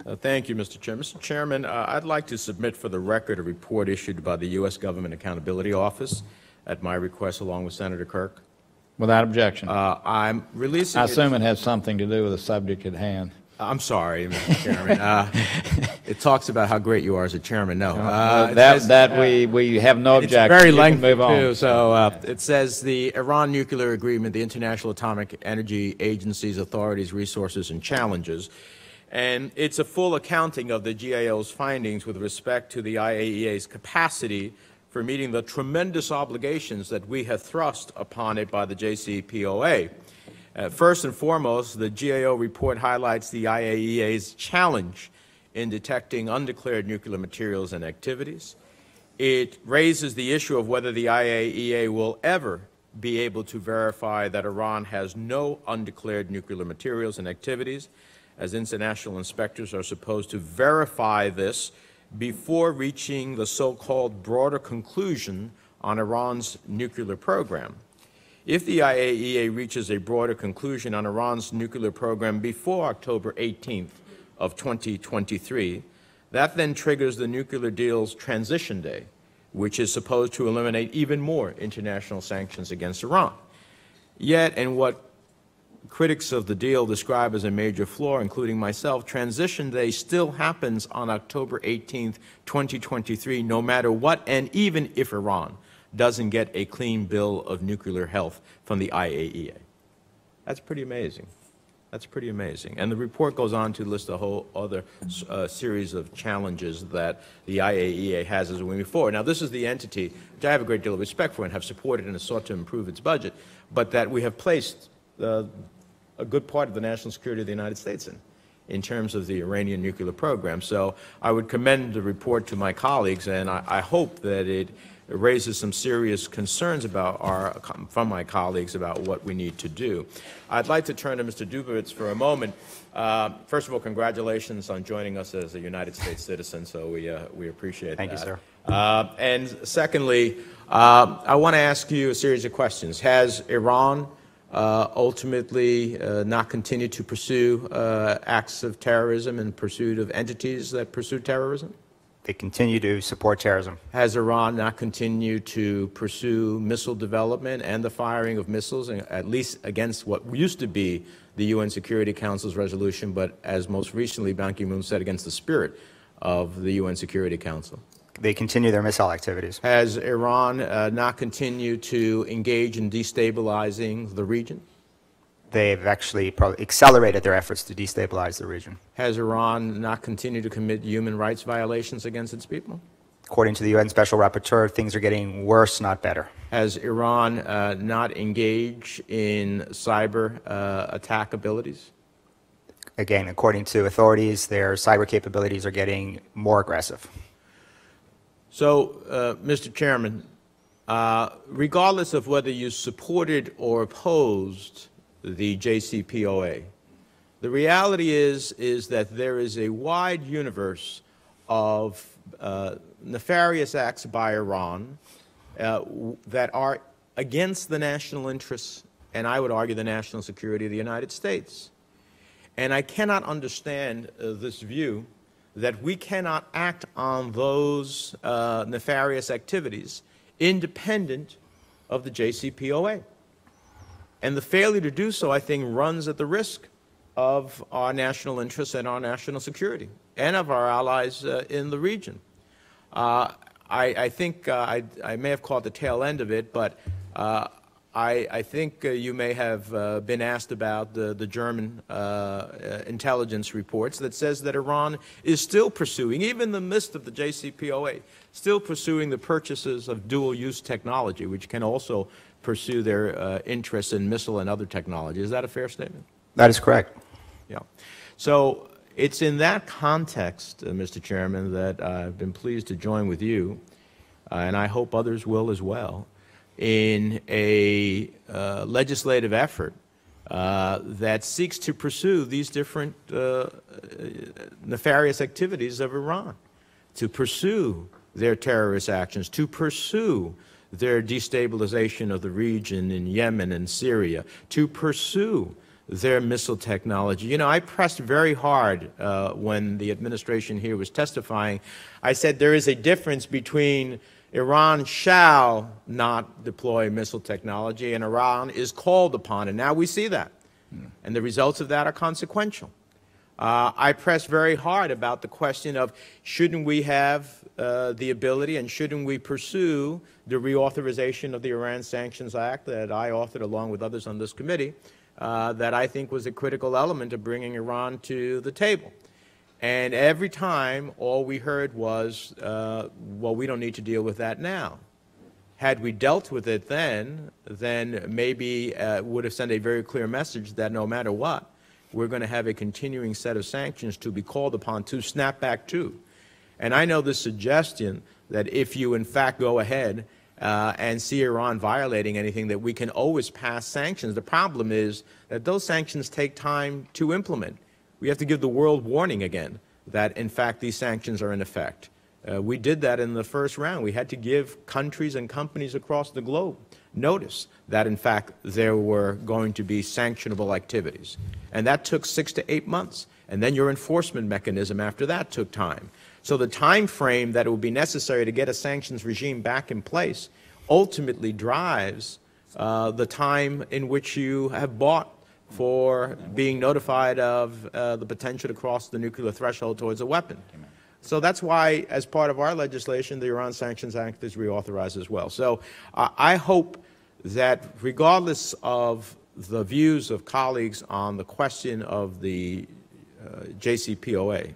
Thank you, Mr. Chairman. Mr. Chairman, I'd like to submit for the record a report issued by the U.S. Government Accountability Office at my request, along with Senator Kirk. Without objection. I'm releasing. I assume it has something to do with the subject at hand. I'm sorry, Mr. Chairman. It talks about how great you are as a chairman. No, we have no objection. It's very lengthy move on. too. So it says the Iran nuclear agreement, the International Atomic Energy Agency's authorities, resources, and challenges. And it's a full accounting of the GAO's findings with respect to the IAEA's capacity for meeting the tremendous obligations that we have thrust upon it by the JCPOA. First and foremost, the GAO report highlights the IAEA's challenge in detecting undeclared nuclear materials and activities. It raises the issue of whether the IAEA will ever be able to verify that Iran has no undeclared nuclear materials and activities, as international inspectors are supposed to verify this before reaching the so-called broader conclusion on Iran's nuclear program. If the IAEA reaches a broader conclusion on Iran's nuclear program before October 18th of 2023, that then triggers the nuclear deal's transition day, which is supposed to eliminate even more international sanctions against Iran. Yet, in what critics of the deal describe as a major flaw, including myself, transition day still happens on October 18th, 2023, no matter what, and even if Iran doesn't get a clean bill of nuclear health from the IAEA. That's pretty amazing. That's pretty amazing. And the report goes on to list a whole other series of challenges that the IAEA has as we move forward. Now, this is the entity which I have a great deal of respect for and have supported and has sought to improve its budget, but that we have placed a good part of the national security of the United States in terms of the Iranian nuclear program. So I would commend the report to my colleagues, and I hope that it raises some serious concerns from my colleagues about what we need to do. I'd like to turn to Mr. Dubowitz for a moment. First of all, congratulations on joining us as a United States citizen, so we appreciate that. Thank you, sir. And secondly, I want to ask you a series of questions. Has Iran ultimately not continued to pursue acts of terrorism in pursuit of entities that pursue terrorism? They continue to support terrorism. Has Iran not continued to pursue missile development and the firing of missiles, at least against what used to be the UN Security Council's resolution, but as most recently Ban Ki-moon said, against the spirit of the UN Security Council? They continue their missile activities. Has Iran not continued to engage in destabilizing the region? They've actually probably accelerated their efforts to destabilize the region. Has Iran not continued to commit human rights violations against its people? According to the UN Special Rapporteur, things are getting worse, not better. Has Iran not engaged in cyber attack abilities? Again, according to authorities, their cyber capabilities are getting more aggressive. So, Mr. Chairman, regardless of whether you supported or opposed the JCPOA, the reality is that there is a wide universe of nefarious acts by Iran that are against the national interests and, I would argue, the national security of the United States. And I cannot understand this view that we cannot act on those nefarious activities independent of the JCPOA. And the failure to do so, I think, runs at the risk of our national interests and our national security and of our allies in the region. I think I may have caught the tail end of it, but I think you may have been asked about the German intelligence reports that says that Iran is still pursuing, even in the midst of the JCPOA, still pursuing the purchases of dual-use technology, which can also pursue their interests in missile and other technology. Is that a fair statement? That is correct. Yeah. So it's in that context, Mr. Chairman, that I've been pleased to join with you, and I hope others will as well, in a legislative effort that seeks to pursue these different nefarious activities of Iran, to pursue their terrorist actions, to pursue their destabilization of the region in Yemen and Syria, to pursue their missile technology. You know, I pressed very hard when the administration here was testifying. I said there is a difference between Iran shall not deploy missile technology and Iran is called upon, and now we see that. And the results of that are consequential. I pressed very hard about the question of shouldn't we have the ability and shouldn't we pursue the reauthorization of the Iran Sanctions Act that I authored along with others on this committee that I think was a critical element of bringing Iran to the table. And every time all we heard was, well, we don't need to deal with that now. Had we dealt with it then maybe would have sent a very clear message that no matter what, we're going to have a continuing set of sanctions to be called upon to snap back to. And I know the suggestion that if you in fact go ahead and see Iran violating anything, that we can always pass sanctions. The problem is that those sanctions take time to implement. We have to give the world warning again that in fact these sanctions are in effect. We did that in the first round. We had to give countries and companies across the globe notice that, in fact, there were going to be sanctionable activities. And that took 6 to 8 months. And then your enforcement mechanism after that took time. So the time frame that it would be necessary to get a sanctions regime back in place ultimately drives the time in which you have bought for being notified of the potential to cross the nuclear threshold towards a weapon. So that's why, as part of our legislation, the Iran Sanctions Act is reauthorized as well. So I hope that regardless of the views of colleagues on the question of the JCPOA,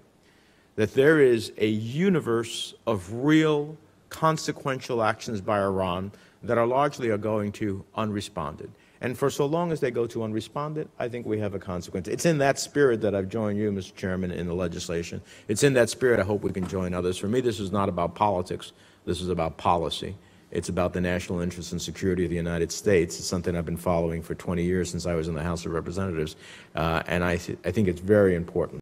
that there is a universe of real consequential actions by Iran that are largely going to unresponded. And for so long as they go to unresponded, I think we have a consequence. It's in that spirit that I've joined you, Mr. Chairman, in the legislation. It's in that spirit I hope we can join others. For me, this is not about politics. This is about policy. It's about the national interest and security of the United States. It's something I've been following for 20 years since I was in the House of Representatives. And I think it's very important.